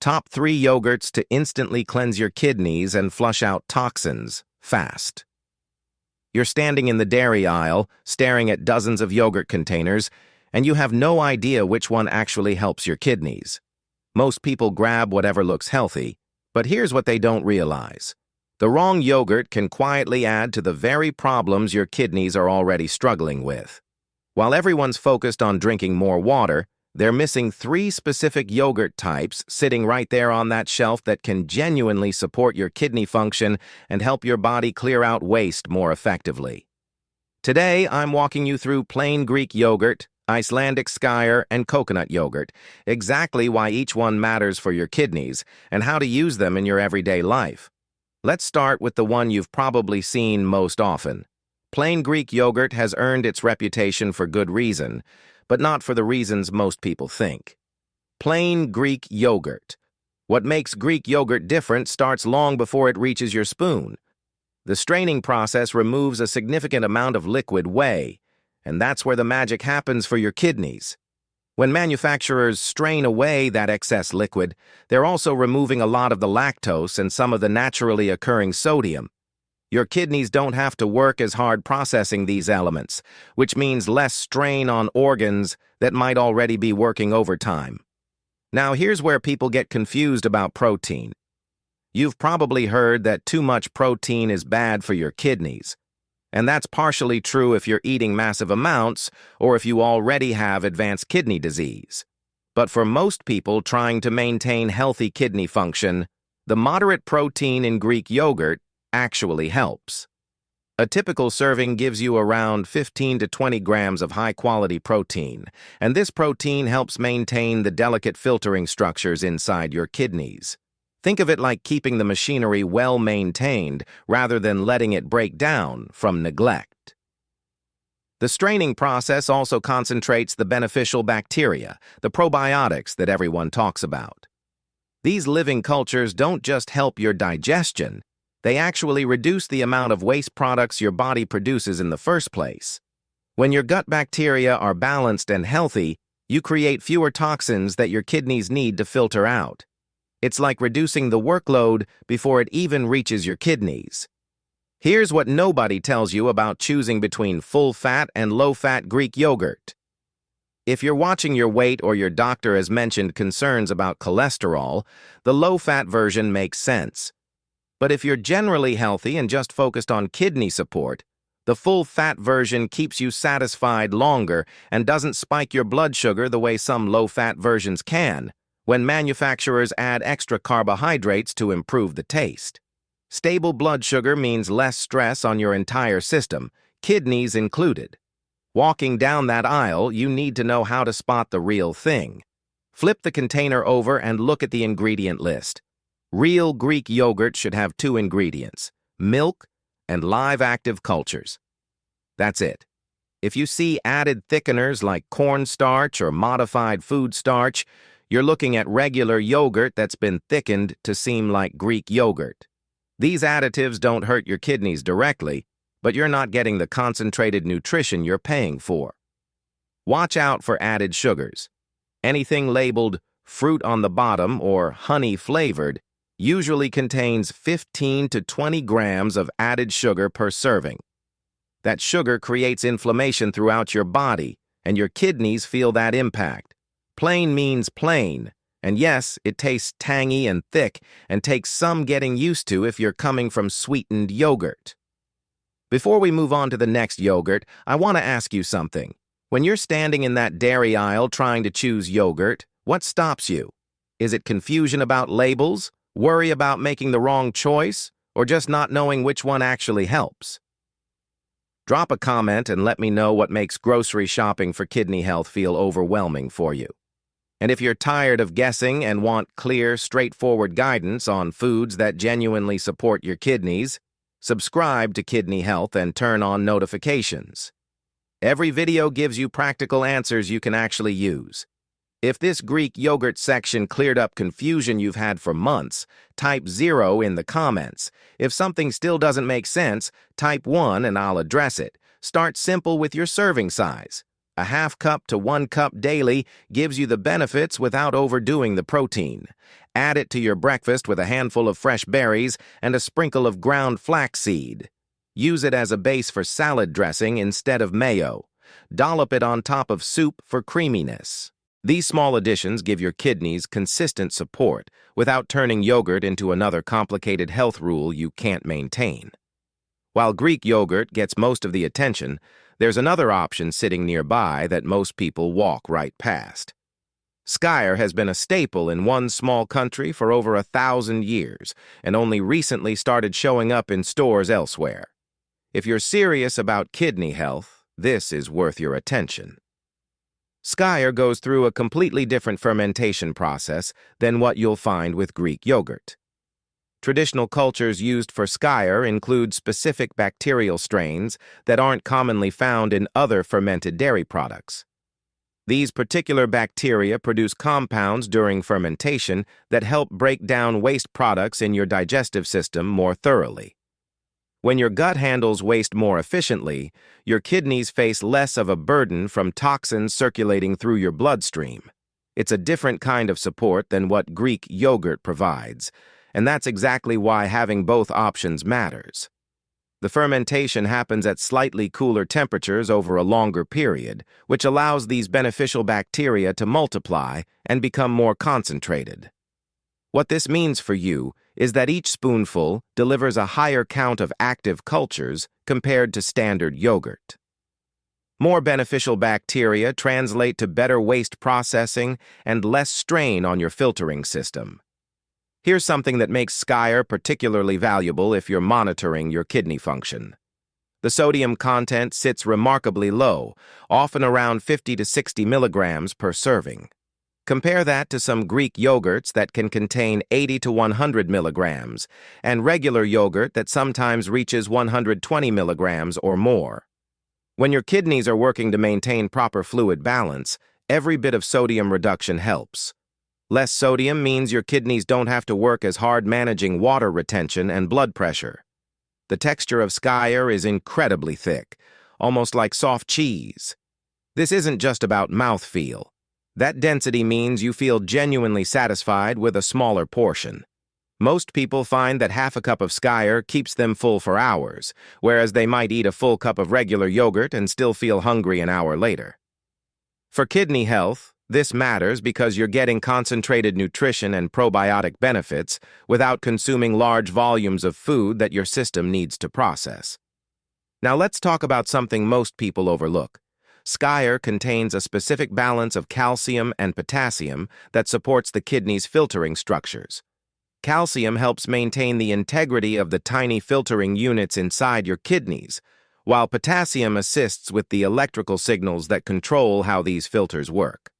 Top 3 yogurts to instantly cleanse your kidneys and flush out toxins fast. You're standing in the dairy aisle, staring at dozens of yogurt containers, and you have no idea which one actually helps your kidneys. Most people grab whatever looks healthy, but here's what they don't realize. The wrong yogurt can quietly add to the very problems your kidneys are already struggling with. While everyone's focused on drinking more water, they're missing 3 specific yogurt types sitting right there on that shelf that can genuinely support your kidney function and help your body clear out waste more effectively. Today, I'm walking you through plain Greek yogurt, Icelandic skyr, and coconut yogurt, exactly why each one matters for your kidneys and how to use them in your everyday life. Let's start with the one you've probably seen most often. Plain Greek yogurt has earned its reputation for good reason, but not for the reasons most people think. Plain Greek yogurt. What makes Greek yogurt different starts long before it reaches your spoon. The straining process removes a significant amount of liquid whey, and that's where the magic happens for your kidneys. When manufacturers strain away that excess liquid, they're also removing a lot of the lactose and some of the naturally occurring sodium. Your kidneys don't have to work as hard processing these elements, which means less strain on organs that might already be working overtime. Now, here's where people get confused about protein. You've probably heard that too much protein is bad for your kidneys. And that's partially true if you're eating massive amounts or if you already have advanced kidney disease. But for most people trying to maintain healthy kidney function, the moderate protein in Greek yogurt actually helps. A typical serving gives you around 15 to 20 grams of high-quality protein, and this protein helps maintain the delicate filtering structures inside your kidneys. Think of it like keeping the machinery well-maintained rather than letting it break down from neglect. The straining process also concentrates the beneficial bacteria, the probiotics that everyone talks about. These living cultures don't just help your digestion, they actually reduce the amount of waste products your body produces in the first place. When your gut bacteria are balanced and healthy, you create fewer toxins that your kidneys need to filter out. It's like reducing the workload before it even reaches your kidneys. Here's what nobody tells you about choosing between full-fat and low-fat Greek yogurt. If you're watching your weight or your doctor has mentioned concerns about cholesterol, the low-fat version makes sense. But if you're generally healthy and just focused on kidney support, the full-fat version keeps you satisfied longer and doesn't spike your blood sugar the way some low-fat versions can, when manufacturers add extra carbohydrates to improve the taste. Stable blood sugar means less stress on your entire system, kidneys included. Walking down that aisle, you need to know how to spot the real thing. Flip the container over and look at the ingredient list. Real Greek yogurt should have 2 ingredients, milk and live active cultures. That's it. If you see added thickeners like cornstarch or modified food starch, you're looking at regular yogurt that's been thickened to seem like Greek yogurt. These additives don't hurt your kidneys directly, but you're not getting the concentrated nutrition you're paying for. Watch out for added sugars. Anything labeled fruit on the bottom or honey flavored usually contains 15 to 20 grams of added sugar per serving. That sugar creates inflammation throughout your body, and your kidneys feel that impact. Plain means plain, and yes, it tastes tangy and thick and takes some getting used to if you're coming from sweetened yogurt. Before we move on to the next yogurt, I want to ask you something. When you're standing in that dairy aisle trying to choose yogurt, what stops you? Is it confusion about labels? Worry about making the wrong choice, or just not knowing which one actually helps? Drop a comment and let me know what makes grocery shopping for kidney health feel overwhelming for you. And if you're tired of guessing and want clear, straightforward guidance on foods that genuinely support your kidneys, subscribe to Kidney Health and turn on notifications. Every video gives you practical answers you can actually use. If this Greek yogurt section cleared up confusion you've had for months, type 0 in the comments. If something still doesn't make sense, type 1 and I'll address it. Start simple with your serving size. A half cup to 1 cup daily gives you the benefits without overdoing the protein. Add it to your breakfast with a handful of fresh berries and a sprinkle of ground flaxseed. Use it as a base for salad dressing instead of mayo. Dollop it on top of soup for creaminess. These small additions give your kidneys consistent support without turning yogurt into another complicated health rule you can't maintain. While Greek yogurt gets most of the attention, there's another option sitting nearby that most people walk right past. Skyr has been a staple in one small country for over 1,000 years and only recently started showing up in stores elsewhere. If you're serious about kidney health, this is worth your attention. Skyr goes through a completely different fermentation process than what you'll find with Greek yogurt. Traditional cultures used for Skyr include specific bacterial strains that aren't commonly found in other fermented dairy products. These particular bacteria produce compounds during fermentation that help break down waste products in your digestive system more thoroughly. When your gut handles waste more efficiently, your kidneys face less of a burden from toxins circulating through your bloodstream. It's a different kind of support than what Greek yogurt provides, and that's exactly why having both options matters. The fermentation happens at slightly cooler temperatures over a longer period, which allows these beneficial bacteria to multiply and become more concentrated. What this means for you is that each spoonful delivers a higher count of active cultures compared to standard yogurt. More beneficial bacteria translate to better waste processing and less strain on your filtering system. Here's something that makes Skyr particularly valuable if you're monitoring your kidney function. The sodium content sits remarkably low, often around 50 to 60 milligrams per serving. Compare that to some Greek yogurts that can contain 80 to 100 milligrams, and regular yogurt that sometimes reaches 120 milligrams or more. When your kidneys are working to maintain proper fluid balance, every bit of sodium reduction helps. Less sodium means your kidneys don't have to work as hard managing water retention and blood pressure. The texture of Skyr is incredibly thick, almost like soft cheese. This isn't just about mouthfeel. That density means you feel genuinely satisfied with a smaller portion. Most people find that half a cup of Skyr keeps them full for hours, whereas they might eat a full cup of regular yogurt and still feel hungry an hour later. For kidney health, this matters because you're getting concentrated nutrition and probiotic benefits without consuming large volumes of food that your system needs to process. Now let's talk about something most people overlook. Skyr contains a specific balance of calcium and potassium that supports the kidney's filtering structures. Calcium helps maintain the integrity of the tiny filtering units inside your kidneys, while potassium assists with the electrical signals that control how these filters work.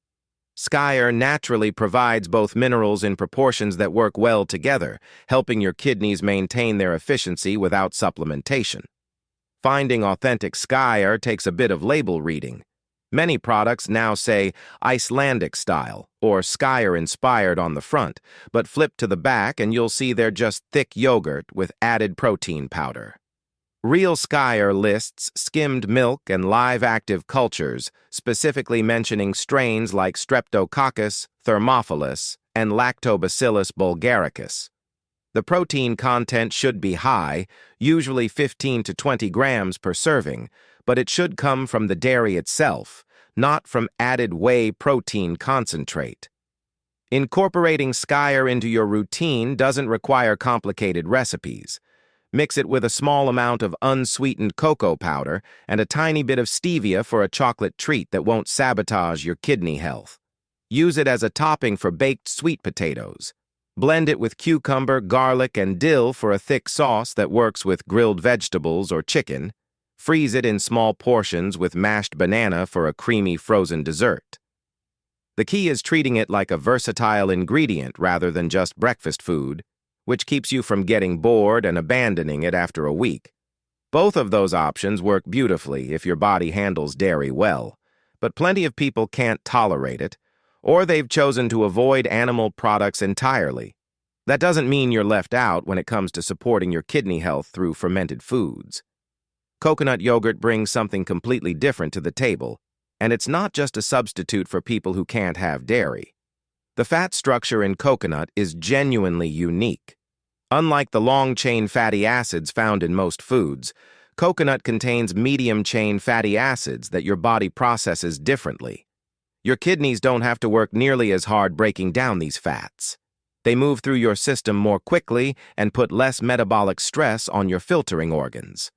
Skyr naturally provides both minerals in proportions that work well together, helping your kidneys maintain their efficiency without supplementation. Finding authentic Skyr takes a bit of label reading. Many products now say Icelandic style or Skyr inspired on the front, but flip to the back and you'll see they're just thick yogurt with added protein powder. Real Skyr lists skimmed milk and live active cultures, specifically mentioning strains like Streptococcus, Thermophilus, and Lactobacillus bulgaricus. The protein content should be high, usually 15 to 20 grams per serving, but it should come from the dairy itself, not from added whey protein concentrate. Incorporating Skyr into your routine doesn't require complicated recipes. Mix it with a small amount of unsweetened cocoa powder and a tiny bit of stevia for a chocolate treat that won't sabotage your kidney health. Use it as a topping for baked sweet potatoes. Blend it with cucumber, garlic, and dill for a thick sauce that works with grilled vegetables or chicken. Freeze it in small portions with mashed banana for a creamy frozen dessert. The key is treating it like a versatile ingredient rather than just breakfast food, which keeps you from getting bored and abandoning it after a week. Both of those options work beautifully if your body handles dairy well, but plenty of people can't tolerate it, or they've chosen to avoid animal products entirely. That doesn't mean you're left out when it comes to supporting your kidney health through fermented foods. Coconut yogurt brings something completely different to the table, and it's not just a substitute for people who can't have dairy. The fat structure in coconut is genuinely unique. Unlike the long-chain fatty acids found in most foods, coconut contains medium-chain fatty acids that your body processes differently. Your kidneys don't have to work nearly as hard breaking down these fats. They move through your system more quickly and put less metabolic stress on your filtering organs.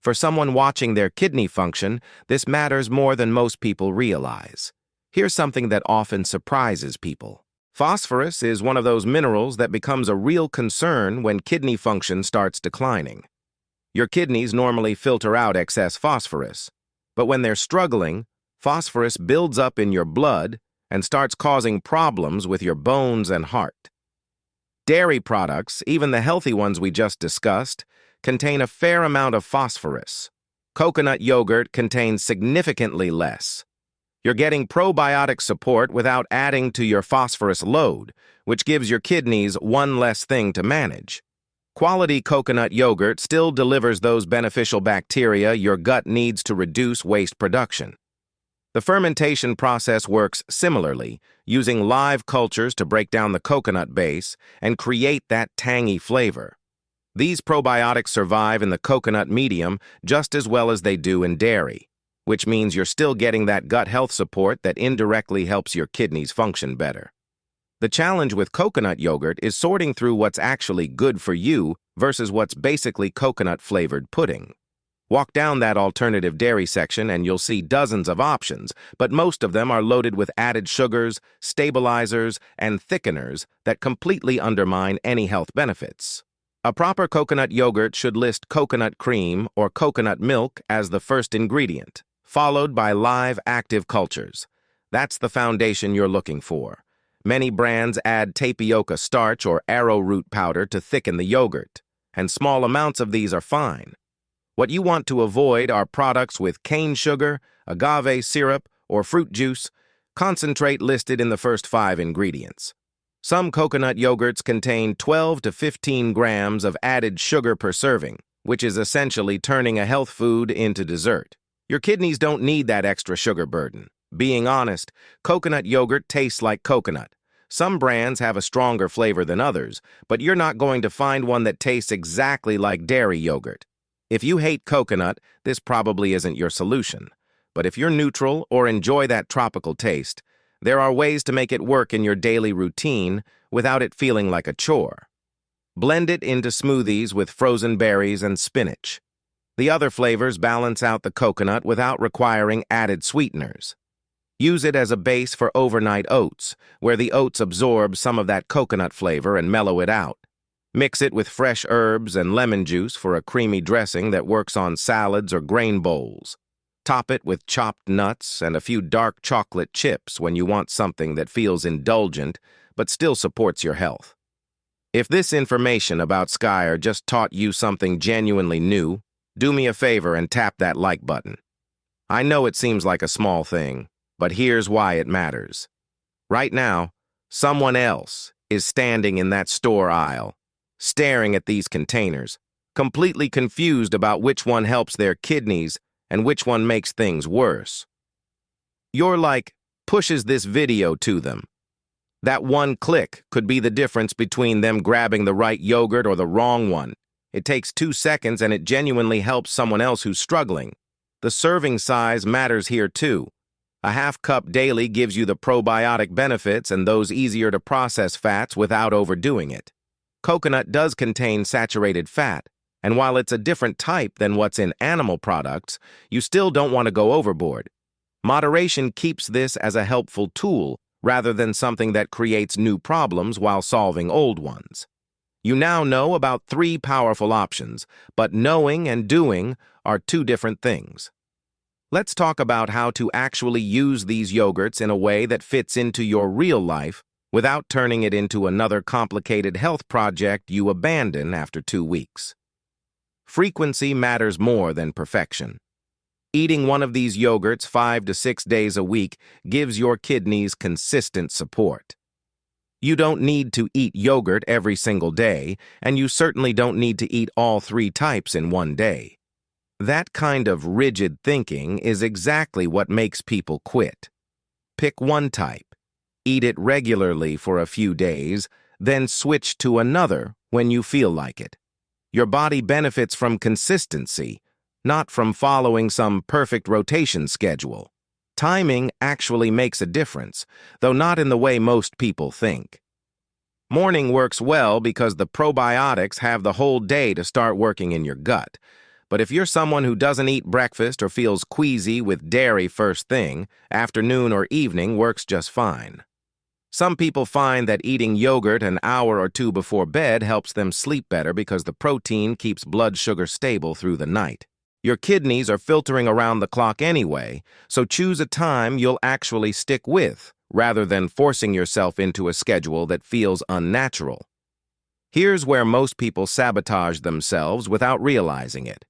For someone watching their kidney function, this matters more than most people realize. Here's something that often surprises people. Phosphorus is one of those minerals that becomes a real concern when kidney function starts declining. Your kidneys normally filter out excess phosphorus, but when they're struggling, phosphorus builds up in your blood and starts causing problems with your bones and heart. Dairy products, even the healthy ones we just discussed, contain a fair amount of phosphorus. Coconut yogurt contains significantly less. You're getting probiotic support without adding to your phosphorus load, which gives your kidneys one less thing to manage. Quality coconut yogurt still delivers those beneficial bacteria your gut needs to reduce waste production. The fermentation process works similarly, using live cultures to break down the coconut base and create that tangy flavor. These probiotics survive in the coconut medium just as well as they do in dairy, which means you're still getting that gut health support that indirectly helps your kidneys function better. The challenge with coconut yogurt is sorting through what's actually good for you versus what's basically coconut-flavored pudding. Walk down that alternative dairy section and you'll see dozens of options, but most of them are loaded with added sugars, stabilizers, and thickeners that completely undermine any health benefits. A proper coconut yogurt should list coconut cream or coconut milk as the first ingredient, followed by live active cultures. That's the foundation you're looking for. Many brands add tapioca starch or arrowroot powder to thicken the yogurt, and small amounts of these are fine. What you want to avoid are products with cane sugar, agave syrup, or fruit juice, concentrate listed in the first 5 ingredients. Some coconut yogurts contain 12 to 15 grams of added sugar per serving, which is essentially turning a health food into dessert. Your kidneys don't need that extra sugar burden. Being honest, coconut yogurt tastes like coconut. Some brands have a stronger flavor than others, but you're not going to find one that tastes exactly like dairy yogurt. If you hate coconut, this probably isn't your solution. But if you're neutral or enjoy that tropical taste, there are ways to make it work in your daily routine without it feeling like a chore. Blend it into smoothies with frozen berries and spinach. The other flavors balance out the coconut without requiring added sweeteners. Use it as a base for overnight oats, where the oats absorb some of that coconut flavor and mellow it out. Mix it with fresh herbs and lemon juice for a creamy dressing that works on salads or grain bowls. Top it with chopped nuts and a few dark chocolate chips when you want something that feels indulgent but still supports your health. If this information about Skyer just taught you something genuinely new, do me a favor and tap that like button. I know it seems like a small thing, but here's why it matters. Right now, someone else is standing in that store aisle, staring at these containers, completely confused about which one helps their kidneys and which one makes things worse. Your like pushes this video to them. That one click could be the difference between them grabbing the right yogurt or the wrong one. It takes 2 seconds and it genuinely helps someone else who's struggling. The serving size matters here too. A half cup daily gives you the probiotic benefits and those easier to process fats without overdoing it. Coconut does contain saturated fat, and while it's a different type than what's in animal products, you still don't want to go overboard. Moderation keeps this as a helpful tool rather than something that creates new problems while solving old ones. You now know about 3 powerful options, but knowing and doing are 2 different things. Let's talk about how to actually use these yogurts in a way that fits into your real life without turning it into another complicated health project you abandon after 2 weeks. Frequency matters more than perfection. Eating one of these yogurts 5 to 6 days a week gives your kidneys consistent support. You don't need to eat yogurt every single day, and you certainly don't need to eat all 3 types in one day. That kind of rigid thinking is exactly what makes people quit. Pick one type. Eat it regularly for a few days, then switch to another when you feel like it. Your body benefits from consistency, not from following some perfect rotation schedule. Timing actually makes a difference, though not in the way most people think. Morning works well because the probiotics have the whole day to start working in your gut. But if you're someone who doesn't eat breakfast or feels queasy with dairy first thing, afternoon or evening works just fine. Some people find that eating yogurt an hour or two before bed helps them sleep better because the protein keeps blood sugar stable through the night. Your kidneys are filtering around the clock anyway, so choose a time you'll actually stick with, rather than forcing yourself into a schedule that feels unnatural. Here's where most people sabotage themselves without realizing it.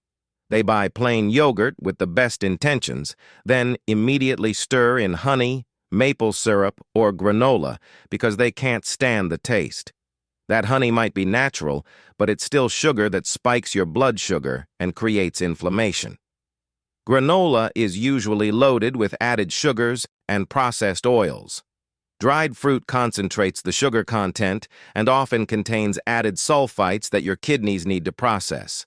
They buy plain yogurt with the best intentions, then immediately stir in honey, maple syrup, or granola because they can't stand the taste. That honey might be natural, but it's still sugar that spikes your blood sugar and creates inflammation. Granola is usually loaded with added sugars and processed oils. Dried fruit concentrates the sugar content and often contains added sulfites that your kidneys need to process.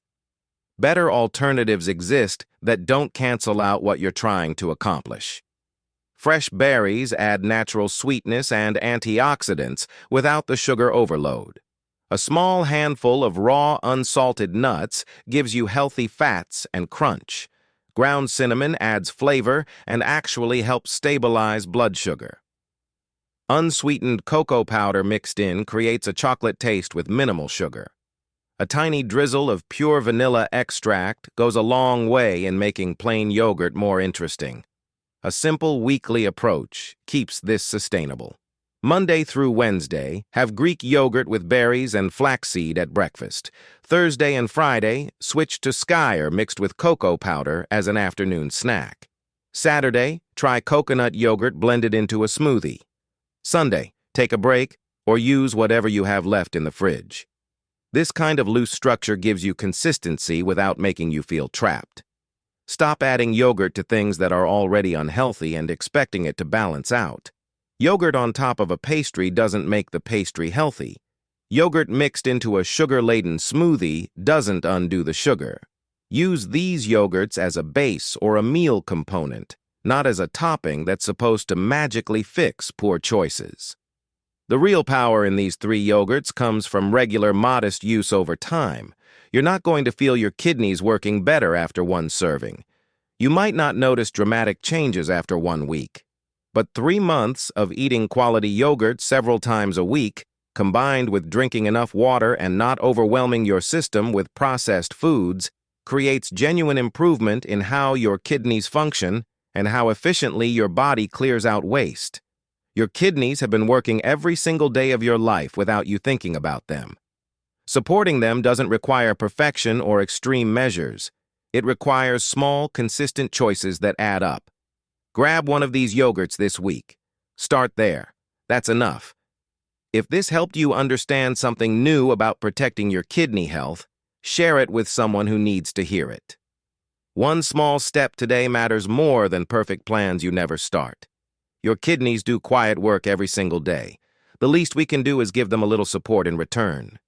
Better alternatives exist that don't cancel out what you're trying to accomplish. Fresh berries add natural sweetness and antioxidants without the sugar overload. A small handful of raw, unsalted nuts gives you healthy fats and crunch. Ground cinnamon adds flavor and actually helps stabilize blood sugar. Unsweetened cocoa powder mixed in creates a chocolate taste with minimal sugar. A tiny drizzle of pure vanilla extract goes a long way in making plain yogurt more interesting. A simple weekly approach keeps this sustainable. Monday through Wednesday, have Greek yogurt with berries and flaxseed at breakfast. Thursday and Friday, switch to skyr mixed with cocoa powder as an afternoon snack. Saturday, try coconut yogurt blended into a smoothie. Sunday, take a break or use whatever you have left in the fridge. This kind of loose structure gives you consistency without making you feel trapped. Stop adding yogurt to things that are already unhealthy and expecting it to balance out. Yogurt on top of a pastry doesn't make the pastry healthy. Yogurt mixed into a sugar-laden smoothie doesn't undo the sugar. Use these yogurts as a base or a meal component, not as a topping that's supposed to magically fix poor choices. The real power in these 3 yogurts comes from regular, modest use over time. You're not going to feel your kidneys working better after one serving. You might not notice dramatic changes after 1 week. But 3 months of eating quality yogurt several times a week, combined with drinking enough water and not overwhelming your system with processed foods, creates genuine improvement in how your kidneys function and how efficiently your body clears out waste. Your kidneys have been working every single day of your life without you thinking about them. Supporting them doesn't require perfection or extreme measures. It requires small, consistent choices that add up. Grab one of these yogurts this week. Start there. That's enough. If this helped you understand something new about protecting your kidney health, share it with someone who needs to hear it. One small step today matters more than perfect plans you never start. Your kidneys do quiet work every single day. The least we can do is give them a little support in return.